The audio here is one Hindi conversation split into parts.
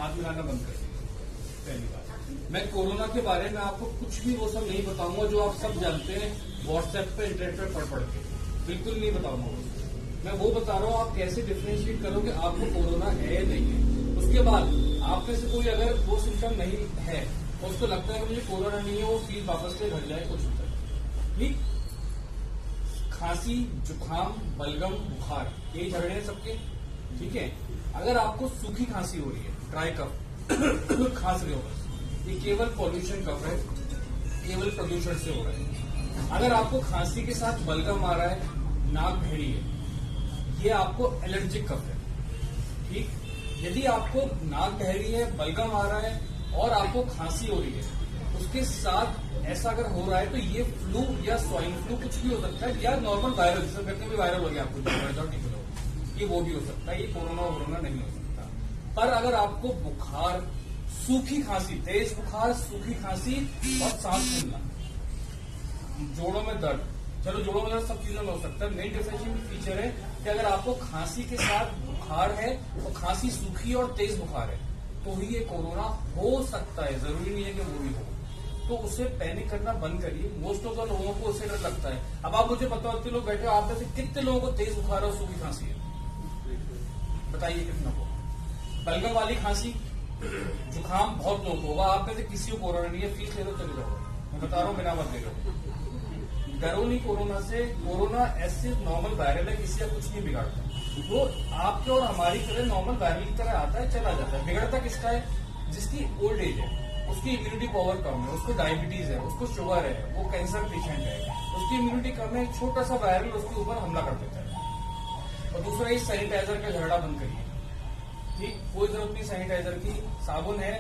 हाथ मिलाना बंद कर दीजिए। पहली बात, मैं कोरोना के बारे में आपको कुछ भी वो सब नहीं बताऊंगा जो आप सब जानते हैं व्हाट्सएप पे इंटरनेट पे पढ़ के, बिल्कुल नहीं बताऊंगा वो। मैं वो बता रहा हूँ आप कैसे डिफ्रेंशिएट करोगे आपको कोरोना है या नहीं है। उसके बाद आप में से कोई अगर वो सिम्टम नहीं है और उसको लगता है कि मुझे कोरोना नहीं है, वो फील वापस से घर जाए, कुछ होता है ठीक। खांसी, जुकाम, बलगम, बुखार, ये झगड़े हैं सबके, ठीक है। अगर आपको सूखी खांसी हो रही है, ड्राई कफ, खांस रहे हो बस, ये केवल पॉल्यूशन कफ है, केवल प्रदूषण से हो रहा है। अगर आपको खांसी के साथ बलगम आ रहा है, नाक बहरी है, ये आपको एलर्जिक कफ है, ठीक। यदि आपको नाक बहरी है, बलगम आ रहा है और आपको खांसी हो रही है, उसके साथ ऐसा अगर हो रहा है तो ये फ्लू या स्वाइन फ्लू कुछ भी हो सकता है, या नॉर्मल वायरल, जिसे कहते हैं भी वायरल हो गया आपको, ये वो भी हो सकता है, ये कोरोना नहीं हो सकता। पर अगर आपको बुखार, सूखी खांसी, तेज बुखार, सूखी खांसी और सांस फूलना, जोड़ों में दर्द, चलो जोड़ों में दर्द सब चीजों में हो सकता है। मेन डिफरेंशिएटिंग फीचर है कि अगर आपको खांसी के साथ बुखार है और खांसी सूखी और तेज बुखार है तो ही ये कोरोना हो सकता है, जरूरी नहीं है कि वो भी हो। तो उससे पैनिक करना बंद करिए। मोस्ट ऑफ द लोगों को उससे डर लगता है। अब आप मुझे बताओ, इतने लोग बैठे हो, आप में से कितने लोगों को तेज बुखार और सूखी खांसी है? बताइए कितना को। बलगम वाली खांसी, जुकाम बहुत लोग होगा, आप में से किसी को कोरोना नहीं है, फीस ले दो चले जाओ। मैं बता रहा हूँ, बिना मत ले लो, डरो नहीं कोरोना से। कोरोना ऐसे नॉर्मल वायरल है, किसी का कुछ नहीं बिगाड़ता। वो आपके और हमारी तरह नॉर्मल वायरल की तरह आता है, चला जाता है। बिगड़ता किसका है? जिसकी ओल्ड एज है, उसकी इम्यूनिटी पावर कम है, उसको डायबिटीज है, उसको शुगर है, वो कैंसर पेशेंट है, उसकी इम्यूनिटी कम है, छोटा सा वायरल उसके ऊपर हमला कर देता है। और दूसरा, ये सैनिटाइजर का झगड़ा बंद करिए, ठीक। कोई जरूरत नहीं सैनिटाइजर की, साबुन है,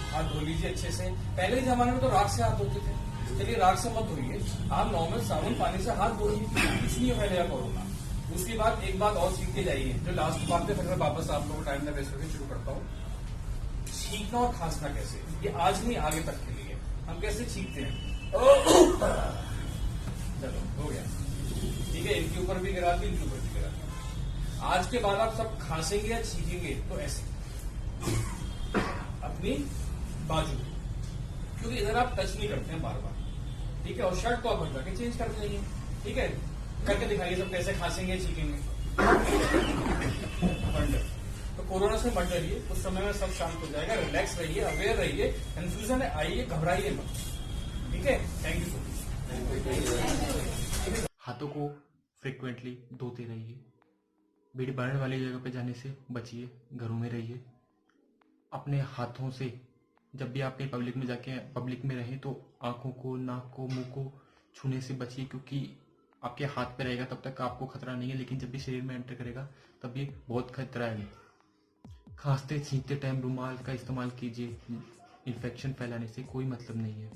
हाथ धो लीजिए अच्छे से। पहले के जमाने में तो राख से हाथ धोते थे, चलिए राख से मत धोइए, आप नॉर्मल साबुन पानी से हाथ धोइए, कुछ नहीं फैलेगा कोरोना। दूसरी बात, एक बात और सीख के जाइए, जो लास्ट बात है, फिर मैं वापस आप लोगों को टाइम न वेस्ट करके शुरू करता हूँ। छींकना और खांसना कैसे, ये आज नहीं आगे तक के लिए। हम कैसे छींकते हैं, चलो हो गया, ठीक है। इनके ऊपर भी गिरा दी, इनके ऊपर भी गिरा दी। आज के बाद आप सब खांसेंगे या छींकेंगे तो ऐसे अपनी बाजू, क्योंकि इधर आप टच नहीं करते हैं बार बार, ठीक है। और शर्ट को आप हटा के चेंज कर जाइए, ठीक है। करके दिखाइए सब कैसे खांसेंगे, छींकेंगे। तो कोरोना से मत डरिए, उस समय में सब शांत हो जाएगा। रिलैक्स रहिए, अवेयर रहिए, कंफ्यूजन है आइए, घबराइए मत, ठीक है। Thank you so much. हाथों को फ्रिक्वेंटली धोते रहिए। भीड़ भाड़ वाली जगह पे जाने से बचिए, घरों में रहिए। अपने हाथों से जब भी आप कहीं पब्लिक में रहें तो आंखों को, नाक को, मुंह को छूने से बचिए, क्योंकि आपके हाथ पे रहेगा तब तक आपको खतरा नहीं है, लेकिन जब भी शरीर में एंटर करेगा तब ये बहुत खतरा है। खांसते छींकते टाइम रुमाल का इस्तेमाल कीजिए। इन्फेक्शन फैलाने से कोई मतलब नहीं है,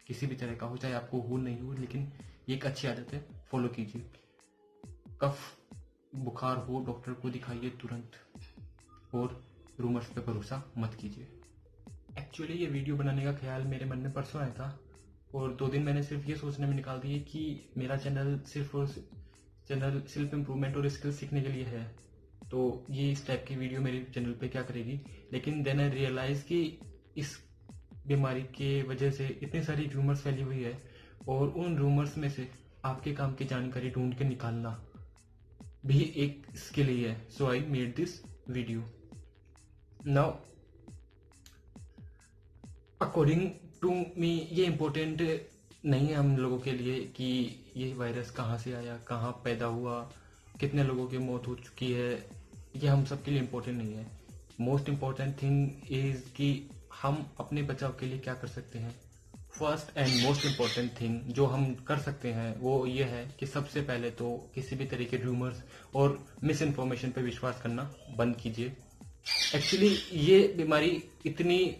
किसी भी तरह का हो, चाहे आपको हो नहीं हो, लेकिन ये एक अच्छी आदत है, फॉलो कीजिए। कफ बुखार हो डॉक्टर को दिखाइए तुरंत, और रूमर्स पे भरोसा मत कीजिए। एक्चुअली ये वीडियो बनाने का ख्याल मेरे मन में परसों आया था, और 2 दिन मैंने सिर्फ ये सोचने में निकाल दिए कि मेरा चैनल सेल्फ इम्प्रूवमेंट और स्किल सीखने के लिए है, तो ये इस टाइप की वीडियो मेरे चैनल पे क्या करेगी। लेकिन देन आई रियलाइज कि इस बीमारी के वजह से इतनी सारी रूमर्स फैली हुई है, और उन रूमर्स में से आपके काम की जानकारी ढूंढ के निकालना भी एक स्किल ही है। So I made this video. Now according to me ये इम्पोर्टेंट नहीं है हम लोगों के लिए कि ये वायरस कहाँ से आया, कहाँ पैदा हुआ, कितने लोगों की मौत हो चुकी है, ये हम सब के लिए इम्पोर्टेंट नहीं है। मोस्ट इम्पोर्टेंट थिंग इज कि हम अपने बचाव के लिए क्या कर सकते हैं। First and most important thing जो हम कर सकते हैं वो ये है कि सबसे पहले तो किसी भी तरह के रूमर्स और मिस इन्फॉर्मेशन पर विश्वास करना बंद कीजिए। एक्चुअली ये बीमारी इतनी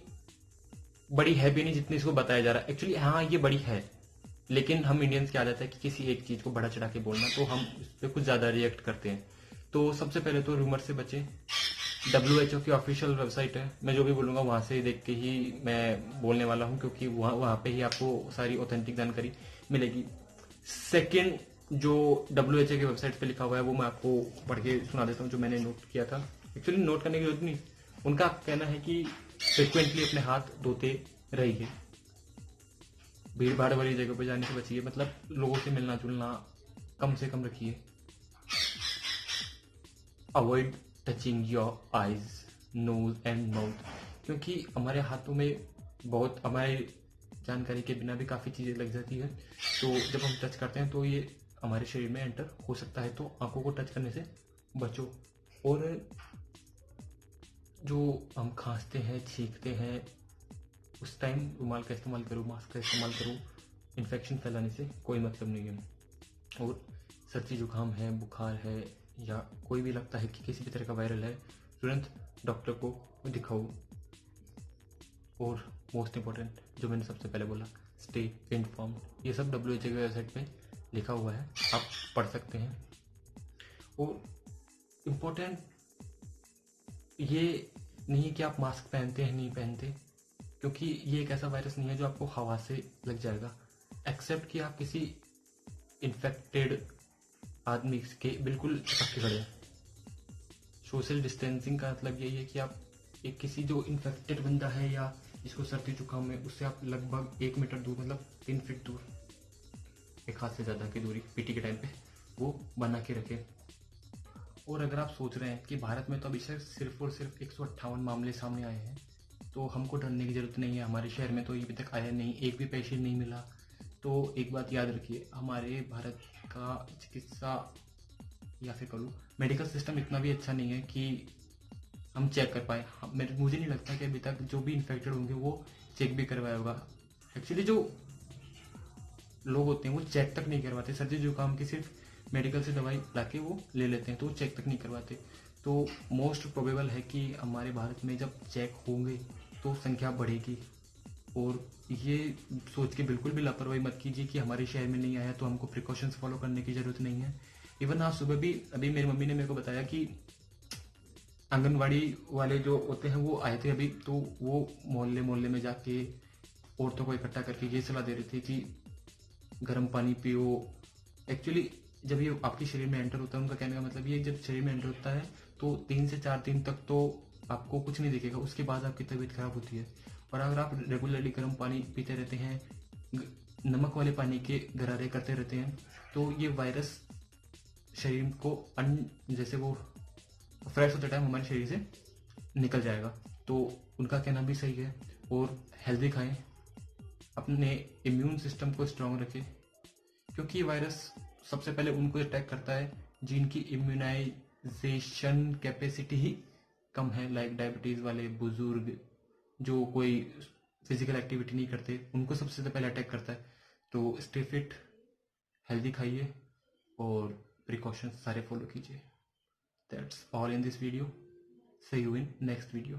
बड़ी है भी नहीं जितनी इसको बताया जा रहा है। एक्चुअली हाँ ये बड़ी है, लेकिन हम इंडियंस की आदत है कि किसी एक चीज को बड़ा चढ़ा के बोलना, तो हम इस पर कुछ ज्यादा रिएक्ट करते हैं। तो सबसे पहले तो रूमर से बचें। WHO की ऑफिशियल वेबसाइट है, मैं जो भी बोलूंगा वहां से देख के ही मैं बोलने वाला हूं, क्योंकि वहां पे ही आपको सारी ऑथेंटिक जानकारी मिलेगी। सेकेंड, जो WHO की वेबसाइट पे लिखा हुआ है वो मैं आपको पढ़ के सुना देता हूँ, जो मैंने नोट किया था। एक्चुअली नोट करने की जरूरत नहीं, उनका कहना है कि फ्रिक्वेंटली अपने हाथ धोते रहिए, भीड़ भाड़ वाली जगह पे जाने से बचिए, मतलब लोगों से मिलना जुलना कम से कम रखिए। Avoid touching your eyes, nose and mouth, क्योंकि हमारे हाथों में बहुत हमारे जानकारी के बिना भी काफ़ी चीज़ें लग जाती है, तो जब हम टच करते हैं तो ये हमारे शरीर में एंटर हो सकता है, तो आंखों को टच करने से बचो। और जो हम खांसते हैं छींकते हैं उस टाइम रुमाल का इस्तेमाल करो, मास्क का इस्तेमाल करो, इन्फेक्शन फैलाने से कोई मतलब नहीं है। और सर्दी जुकाम है, बुखार है या कोई भी लगता है कि किसी भी तरह का वायरल है, तुरंत डॉक्टर को दिखाओ। और मोस्ट इम्पोर्टेंट जो मैंने सबसे पहले बोला, स्टे इन्फॉर्म्ड, ये सब WHO की वेबसाइट पे लिखा हुआ है, आप पढ़ सकते हैं। और इम्पोर्टेंट ये नहीं है कि आप मास्क पहनते हैं नहीं पहनते, क्योंकि ये एक ऐसा वायरस नहीं है जो आपको हवा से लग जाएगा, एक्सेप्ट कि आप किसी इन्फेक्टेड आदमी के बिल्कुल चिपक के खड़े हैं। सोशल डिस्टेंसिंग का मतलब यही है कि आप एक किसी जो इन्फेक्टेड बंदा है या जिसको सर्दी जुकाम है उससे आप लगभग 1 मीटर दूर, मतलब 3 फीट दूर, एक हाथ से ज़्यादा की दूरी पीटी के टाइम पे वो बना के रखें। और अगर आप सोच रहे हैं कि भारत में तो अभी सिर्फ और सिर्फ 158 मामले सामने आए हैं, तो हमको डरने की जरूरत नहीं है। हमारे शहर में तो अभी तक आया नहीं, एक भी पेशेंट नहीं मिला। तो एक बात याद रखिए, हमारे भारत का चिकित्सा या फिर करूँ मेडिकल सिस्टम इतना भी अच्छा नहीं है कि हम चेक कर पाए। मुझे नहीं लगता कि अभी तक जो भी इन्फेक्टेड होंगे वो चेक भी करवाया होगा। एक्चुअली जो लोग होते हैं वो चेक तक नहीं करवाते, सर्दी जुकाम की सिर्फ मेडिकल से दवाई लाके वो ले लेते हैं, तो वो चेक तक नहीं करवाते। तो मोस्ट प्रोबेबल है कि हमारे भारत में जब चेक होंगे तो संख्या बढ़ेगी। और ये सोच के बिल्कुल भी लापरवाही मत कीजिए कि हमारे शहर में नहीं आया तो हमको प्रिकॉशंस फॉलो करने की जरूरत नहीं है। इवन आज सुबह भी अभी मेरी मम्मी ने मेरे को बताया कि आंगनवाड़ी वाले जो होते हैं वो आए थे अभी, तो वो मोहल्ले मोहल्ले में जाके औरतों को इकट्ठा करके ये सलाह दे रहे थे कि गर्म पानी पियो। एक्चुअली जब ये आपके शरीर में एंटर होता है, उनका कहने का मतलब ये जब शरीर में एंटर होता है तो 3 से 4 दिन तक तो आपको कुछ नहीं दिखेगा, उसके बाद आपकी तबीयत खराब होती है। और अगर आप रेगुलरली गर्म पानी पीते रहते हैं, नमक वाले पानी के गरारे करते रहते हैं, तो ये वायरस शरीर को जैसे वो फ्रेश होते टाइम हमारे शरीर से निकल जाएगा। तो उनका कहना भी सही है। और हेल्दी खाएं, अपने इम्यून सिस्टम को स्ट्रांग रखें, क्योंकि ये वायरस सबसे पहले उनको अटैक करता है जिनकी इम्यूनाइजेशन कैपेसिटी ही कम है, लाइक डायबिटीज वाले, बुजुर्ग, जो कोई फिजिकल एक्टिविटी नहीं करते, उनको सबसे पहले अटैक करता है। तो स्टे फिट, हेल्दी खाइए और प्रिकॉशंस सारे फॉलो कीजिए। That's all in this video. See you in next video.